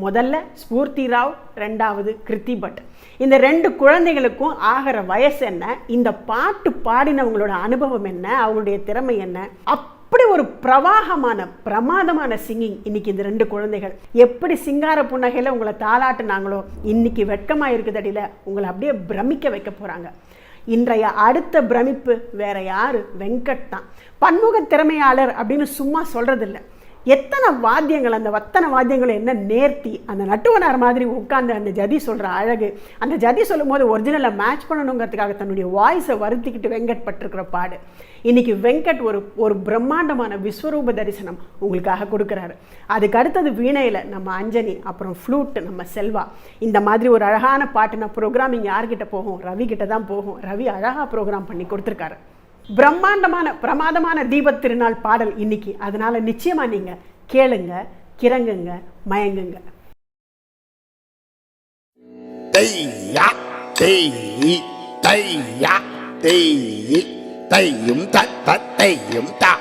முதல்ல ஸ்பூர்த்தி ராவ், ரெண்டாவது கிருத்தி பட். இந்த ரெண்டு குழந்தைகளுக்கும் ஆகிற வயசு என்ன, இந்த பாட்டு பாடினவங்களோட அனுபவம் என்ன, அவங்களுடைய திறமை என்ன, அப்படி ஒரு பிரமாதமான சிங்கிங். இன்னைக்கு இந்த ரெண்டு குழந்தைகள் எப்படி சிங்கார புன்னகையில் உங்களை தாளாட்டுனாங்களோ, இன்னைக்கு வெட்கமாக இருக்குதடியில் உங்களை அப்படியே பிரமிக்க வைக்க போகிறாங்க. இன்றைய அடுத்த பிரமிப்பு வேற யாரு? வெங்கட் தான். பன்முக திறமையாளர் அப்படின்னு சும்மா சொல்றதில்லை. எத்தனை வாத்தியங்கள், அந்த வத்தனை வாத்தியங்கள் என்ன நேர்த்தி, அந்த நட்டுவனார் மாதிரி உட்காந்து அந்த ஜதி சொல்கிற அழகு, அந்த ஜதி சொல்லும் போது ஒரிஜினலை மேட்ச் பண்ணணுங்கிறதுக்காக தன்னுடைய வாய்ஸை வருத்திக்கிட்டு வெங்கட் பட்டிருக்கிற பாடு. இன்னைக்கு வெங்கட் ஒரு பிரம்மாண்டமான விஸ்வரூப தரிசனம் உங்களுக்காக கொடுக்குறாரு. அதுக்கு அடுத்தது வீணையில் நம்ம அஞ்சனி, அப்புறம் ஃப்ளூட் நம்ம செல்வா. இந்த மாதிரி ஒரு அழகான பாட்டுனா ப்ரோக்ராமிங் யார்கிட்ட போகும்? ரவி கிட்ட தான் போகும். ரவி அழகாக ப்ரோக்ராம் பண்ணி கொடுத்துருக்காரு. பிரமாதமான தீபத் திருநாள் பாடல் இன்னைக்கு. அதனால நிச்சயமா நீங்க கேளுங்க, கிறங்குங்க, மயங்குங்க. தையா தேய் தையா தேய் தையும் தையும் தா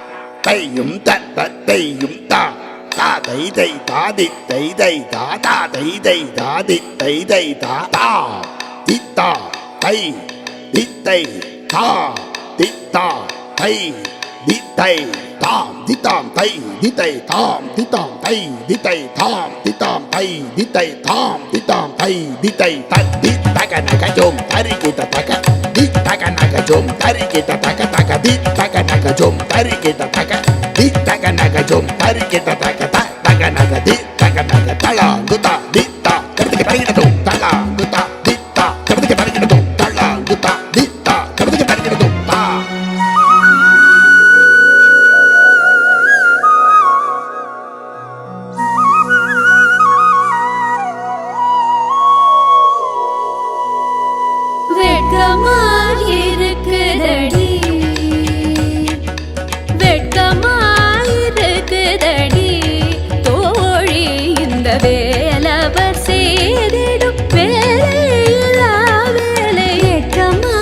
தையும் தையும் தா தா தை தை தாதி தை தை தா தா தை தை தாதி தை தை தா தா தித்தா தை தித்தை தா தித்தா தை தித்தை தாம் தித்தாம் தை தித்தை தாம் தித்தாம் தை தித்தை தாம் தித்தாம் தை தித்தை தாம் தித்தாம் தை தித்தை தத்தி தக நகஜோம் தரிகிட்ட தக தி தக நகஜோம் தரிகிட்ட தக தக தி தக நகஜோம் தரிகிட்ட தக தி தக நகஜோம் தரிகிட்ட தக தக நக தி தக நக தலாங்குதா தித்தா கருதுக்கு தரிகிட்டோம் தலாங்குதா தித்தா கருதுக்கு தரிகிட்டோம் தலாங்குதா தித்தா கருதுக்கு தரிகிட்டோம் தா. வேலவர் செய்திடும் வேலையில்லா வேலை வெட்கமாயிருக்குதடி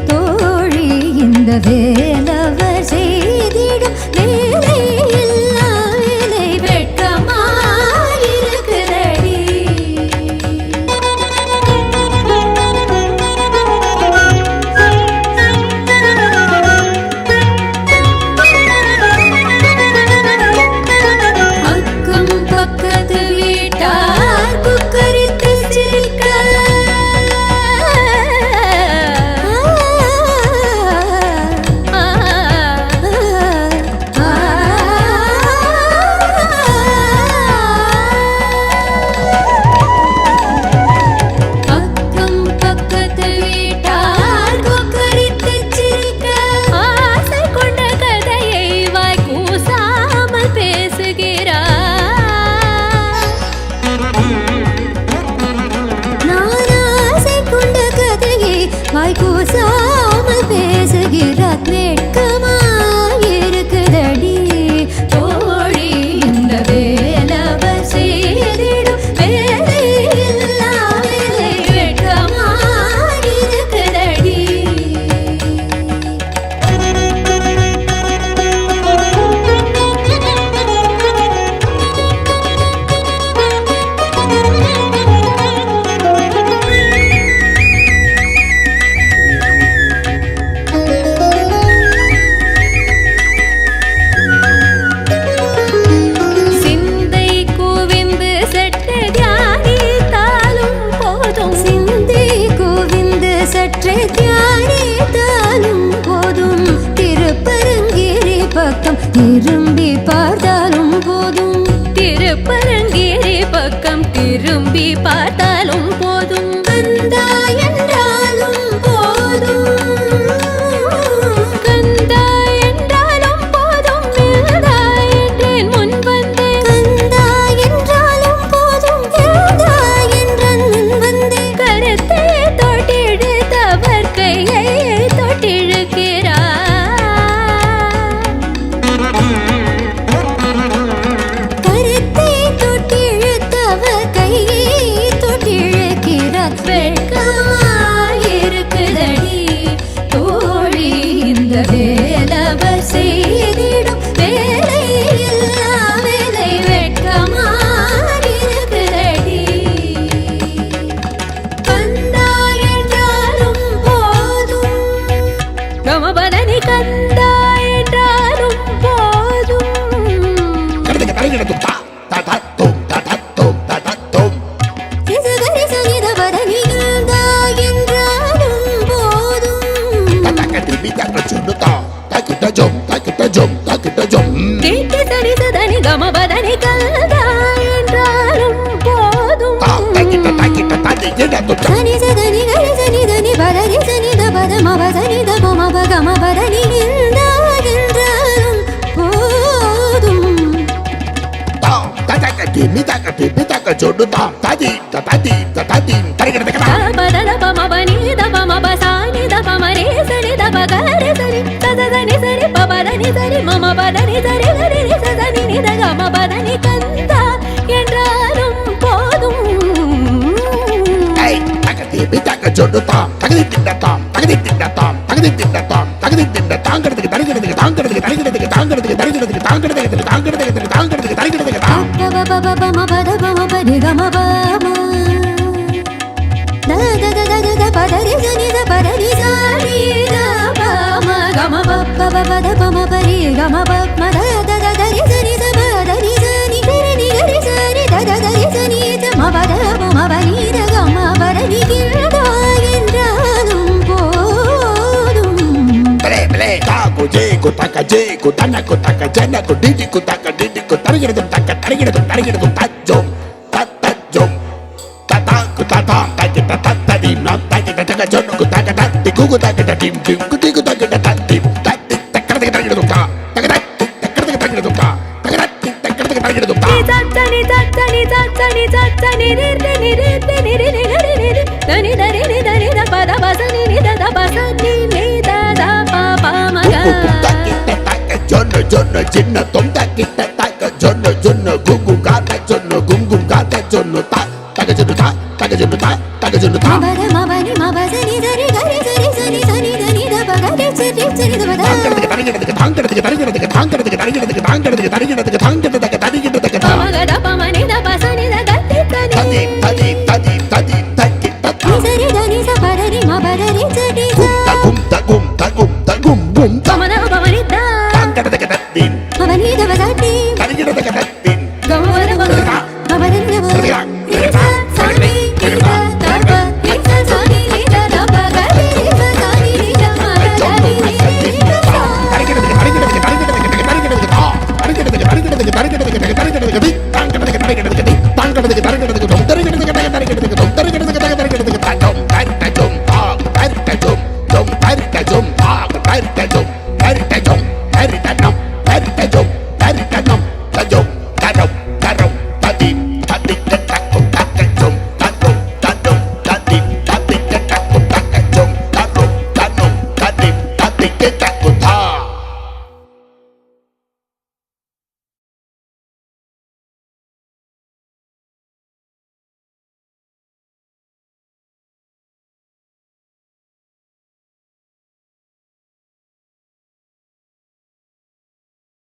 தோழி, இந்த வேலவர் செய்திடும் வேலையில்லா வேலை வெட்கமாயிருக்குதடி. வாய்க்கூசாமல் பேசுகிறார் வெட்கமாயிருக்குதடி தோழி, இந்த வேலவர் செய்திடும் வேலையில்லா வேலை வெட்கமாயிருக்குதடி. திரும்பி பார்த்தாலும் போதும், திருப்பரங்கேரி பக்கம் திரும்பி பார்த்தாலும் போதும், கந்தா என்றாலும் போதும், கந்தா என்றாலும் போதும், வேதா என்றேன் முன் வந்தேன், கந்தா என்றாலும் போதும், வேதா என்றேன் முன் வந்தேன், கரத்தை தொட்டிழுத்தவர் கையை தொட்டிழுக்கிறார், கருத்தை தொட்டிழுத்தவர் கையை தொட்டிழு தரங்கிடதும் தா ததத்தும் ததத்தும் ததத்தும் சிசுகரி சனித பதனிகள்தா என்றாலும் போதும் ததகதி மிதக சொன்னுதா தகிட்ட ஜொம் கேட்டு சனி சதனி கம பதனிகள்தா என்றாலும் போதும் தகிட்ட தகிடதும் சனி சதனி கரி சனி தனி பதனி சனித பதம பதனித பம பகம பதனிகள்தா என்றாலும் போதும் ததகதி மிதக சொன்னுதா ததி தரங்கிடதும் பதத பம பனித பம பசானித பம ரே சனித பகரி சனி சதனி சரி பபதனி சரி மம பதனி சரி கரி சதனி நித கம பதனி கந்தா என்றாலும் போதும் தகதி மிதக சொன்னுதா தகதி திண்டதாம் தாங்கிறதுக்கு தரங்கிடதுக்கு பம பத பம பரி கம பம த த த த த பதரி சனி த பதரி சனி த பம கம பப்ப பத பம பரி கம பம த த த தரி சனி த பதரி சனி கரி கரி சனி த த தரி சனி த ம பத பம பரி த கம பதரி கிருதா என்றாலும் போதும் பிளே தாகு ஜேகு தக ஜேகு தனகு தக ஜனகு டிடிகு தக டிடிகு தரங்கிடதும் தஜ்ஜோம் தத்தஜ்ஜோம் ததாகு ததா தகிட்ட தத்ததீம் நாம் தகிட்ட தக ஜொன்னுகு தக தத்தி குகு தகிட்ட டிம் டிம் குதிகு தகிட்ட தத்திம் தத்தி தக்கறதுக்கு தரங்கிடதும் தா தகதத்தி தக்கறதுக்கு தரங்கிடதும் தா தகதத்தி தக்கறதுக்கு தரங்கிடதும் தா சத்தனி சத்தனி சத்தனி சத்தனி நிர்தி நிர்தி நிரி நிரி நிரி தனி தரி நிதனி த பத பசனி நித த பசனி நித த ப ப ம க தக்கிட்ட தக ஜொன்னு சின்ன தொம் தக்கிட்ட தக ஜொன்னு குங்கு காத ஜொன்னு தா தக ஜொன்னு தா பத மபனி மபசனி தரி கரி சரி சனி சனி தனி த பகரி சரி சரி த பத தாங்கிறதுக்கு